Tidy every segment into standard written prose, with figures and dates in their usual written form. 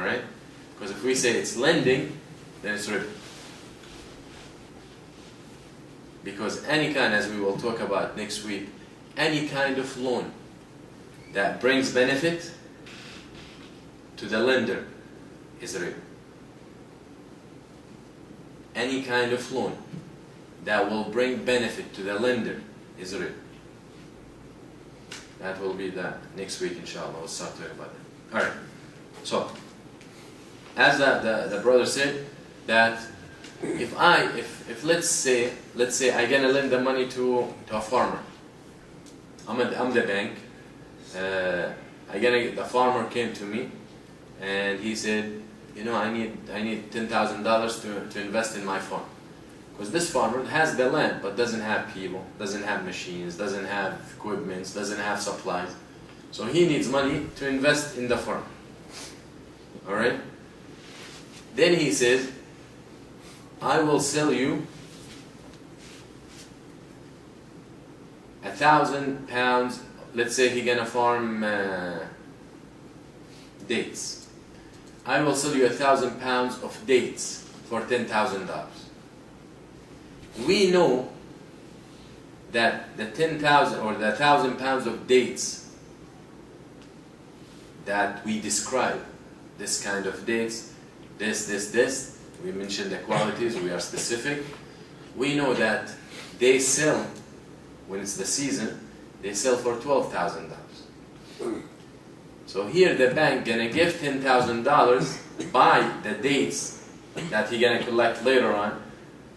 Alright? Because if we say it's lending, then it's riba. Because any kind, as we will talk about next week, any kind of loan that brings benefit to the lender is riba. Any kind of loan that will bring benefit to the lender is riba. That will be the next week, inshallah. We'll start talking about that. Alright. So, as the brother said, that if let's say I gonna lend the money to a farmer. I'm the bank. The farmer came to me, and he said, you know, I need $10,000 to invest in my farm, because this farmer has the land but doesn't have people, doesn't have machines, doesn't have equipment, doesn't have supplies, so he needs money to invest in the farm. All right. Then he says, I will sell you 1,000 pounds. Let's say he's gonna farm dates. I will sell you 1,000 pounds of dates for $10,000. We know that the 10,000 or the 1,000 pounds of dates that we describe, this kind of dates, this. We mentioned the qualities, we are specific. We know that they sell, when it's the season, they sell for $12,000. So here the bank gonna give $10,000, buy the dates that he gonna collect later on,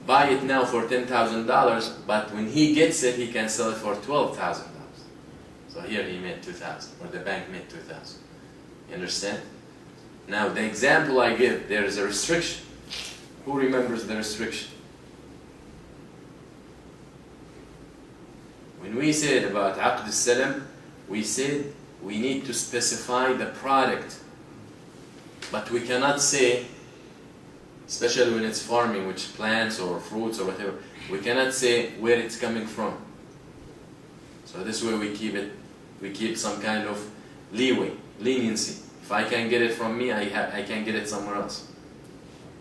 buy it now for $10,000, but when he gets it, he can sell it for $12,000. So here he made $2,000, or the bank made $2,000. You understand? Now the example I give, there is a restriction. Who remembers the restriction? When we said about Aqd al-Salam, we said we need to specify the product, but we cannot say, especially when it's farming, which plants or fruits or whatever, we cannot say where it's coming from. So this way we keep some kind of leeway, leniency. If I can get it from me, I can get it somewhere else.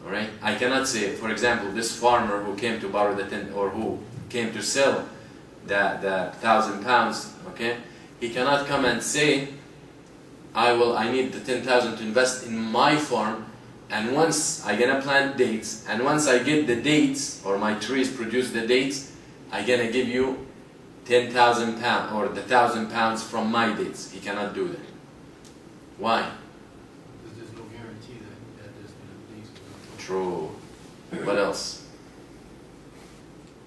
All right? I cannot say, for example, this farmer who came to borrow the 10, or who came to sell the 1,000 pounds, okay? He cannot come and say, I need the 10,000 to invest in my farm, and once I'm gonna plant dates, and once I get the dates, or my trees produce the dates, I'm gonna give you 10,000 pounds, or the 1,000 pounds from my dates. He cannot do that. Why? Because there's no guarantee that there's going to be. True. What else?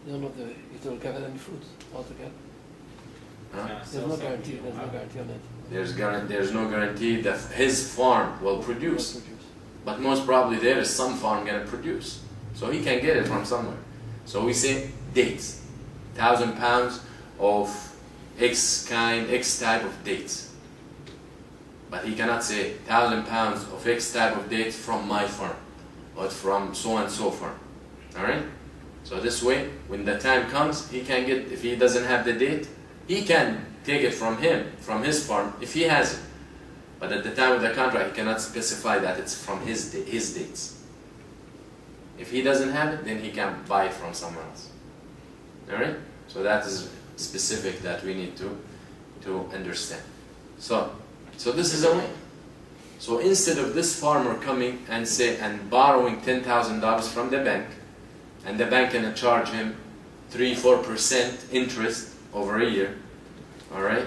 You don't know if they will gather any fruits altogether. Huh? There's no guarantee. There's no guarantee on that. There's no guarantee that his farm will produce. But most probably there is some farm going to produce. So he can get it from somewhere. So we say dates. 1,000 pounds of X type of dates. But he cannot say 1,000 pounds of X type of dates from my farm, or from so and so farm. Alright? So this way, when the time comes, he can get, if he doesn't have the date, he can take it from his farm, if he has it. But at the time of the contract, he cannot specify that it's from his dates. If he doesn't have it, then he can buy it from somewhere else. Alright? So that is specific that we need to understand. So this is a way. So instead of this farmer coming and borrowing $10,000 from the bank, and the bank can charge him 3-4% interest over a year, all right?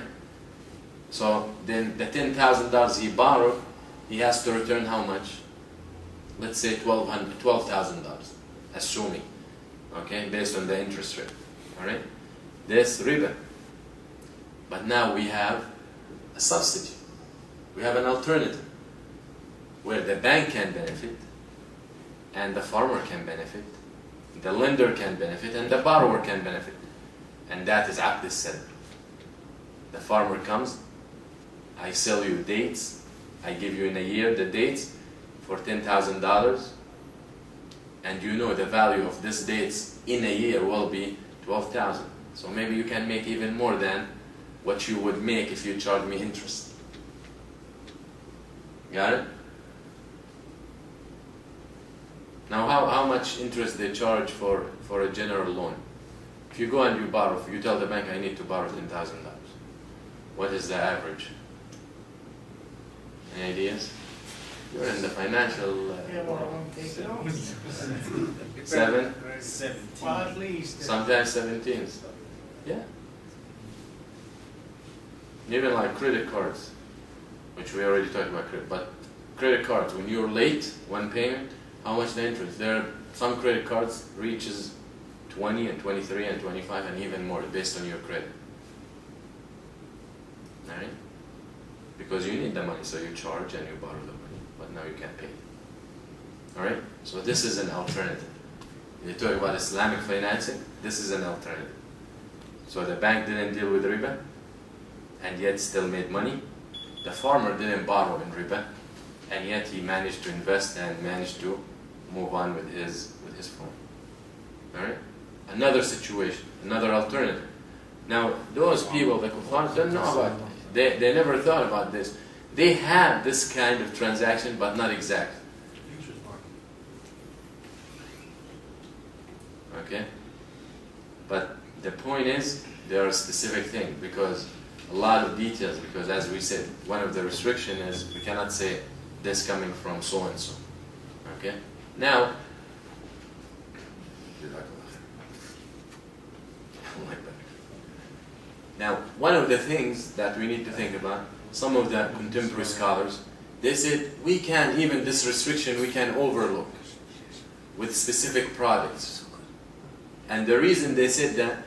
So then the $10,000 he borrowed, he has to return how much? Let's say $12,000, assuming, okay, based on the interest rate, all right? That's riba. But now we have a substitute. We have an alternative where the bank can benefit, and the farmer can benefit, the lender can benefit, and the borrower can benefit. And that is Aqd al-Salam. The farmer comes, I sell you dates, I give you in a year the dates for $10,000, and you know the value of these dates in a year will be 12,000. So maybe you can make even more than what you would make if you charge me interest. Got it? Now, how much interest they charge for a general loan? If you go and you borrow, if you tell the bank, I need to borrow $10,000. What is the average? Any ideas? You're in the financial... Seven? Well, at least. Sometimes 17. Yeah. Even like credit cards, which we already talked about credit, but credit cards, when you're late, one payment, how much the interest? There are some credit cards reaches 20 and 23 and 25 and even more based on your credit. Alright? Because you need the money, so you charge and you borrow the money, but now you can't pay. Alright? So this is an alternative. You talk about Islamic financing, this is an alternative. So the bank didn't deal with riba, and yet still made money. The farmer didn't borrow in riba, and yet he managed to invest and managed to move on with his farm. Alright? Another situation, another alternative. Now, those people, the kuffar, don't know about it. They never thought about this. They have this kind of transaction, but not exact. Futures market. Okay? But the point is, there are specific things, because a lot of details, because as we said, one of the restrictions is we cannot say this coming from so and so. Okay? Now, one of the things that we need to think about, some of the contemporary scholars, they said we can, even this restriction, we can overlook with specific products. And the reason they said that,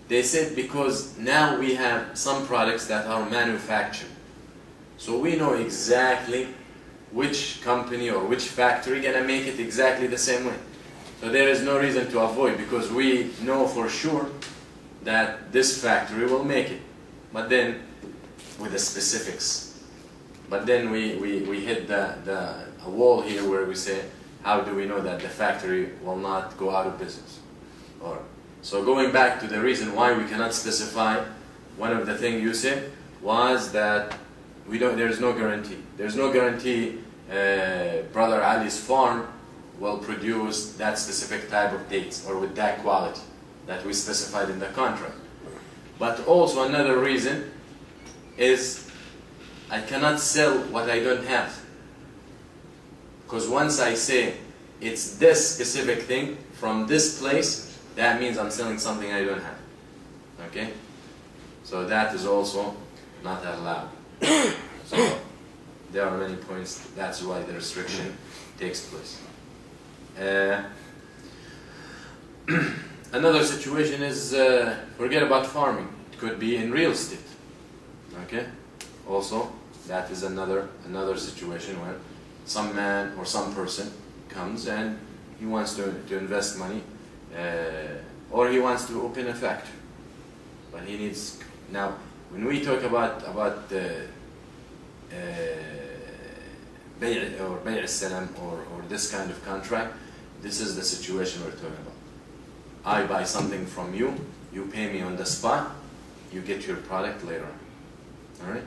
they said because now we have some products that are manufactured. So we know exactly which company or which factory gonna make it exactly the same way. So there is no reason to avoid, because we know for sure that this factory will make it. But then, with the specifics. But then we hit a wall here where we say, how do we know that the factory will not go out of business? So going back to the reason why we cannot specify, one of the things you said was that there's no guarantee. There's no guarantee Brother Ali's farm will produce that specific type of dates or with that quality that we specified in the contract. But also another reason is I cannot sell what I don't have. Because once I say it's this specific thing from this place, that means I'm selling something I don't have. Okay? So that is also not allowed. So there are many points. That's why the restriction takes place. Another situation is, forget about farming. It could be in real estate. Okay? Also, that is another situation where some man or some person comes and he wants to invest money, or he wants to open a factory. But he needs, now, when we talk about bay' or bay' al-salam or this kind of contract, this is the situation we're talking about. I buy something from you, you pay me on the spot, you get your product later on. All right?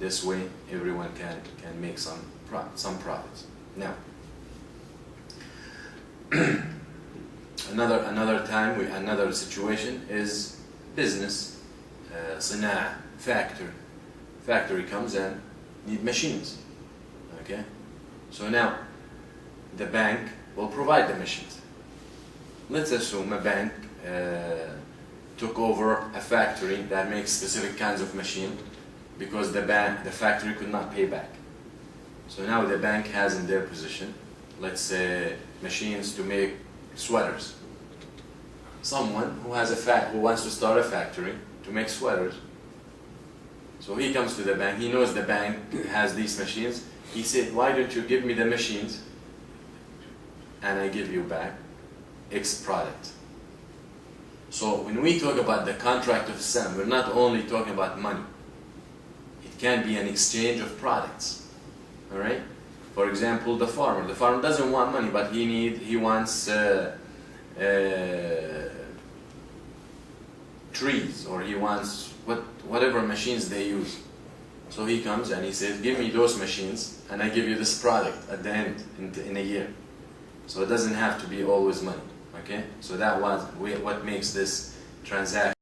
This way, everyone can make some profits. Now, another situation is business, صناعة, factory. Factory comes and need machines. Okay? So now, the bank will provide the machines. Let's assume a bank took over a factory that makes specific kinds of machine because the factory could not pay back. So now the bank has in their position, let's say, machines to make sweaters. Someone who wants to start a factory to make sweaters. So he comes to the bank, he knows the bank has these machines. He said, why don't you give me the machines and I give you back X product. So when we talk about the contract of salam, we're not only talking about money. It can be an exchange of products. All right? For example, the farmer. The farmer doesn't want money, but he wants trees, or he wants whatever machines they use. So he comes and he says, give me those machines and I give you this product at the end in a year. So it doesn't have to be always money. Okay? So that was what makes this transaction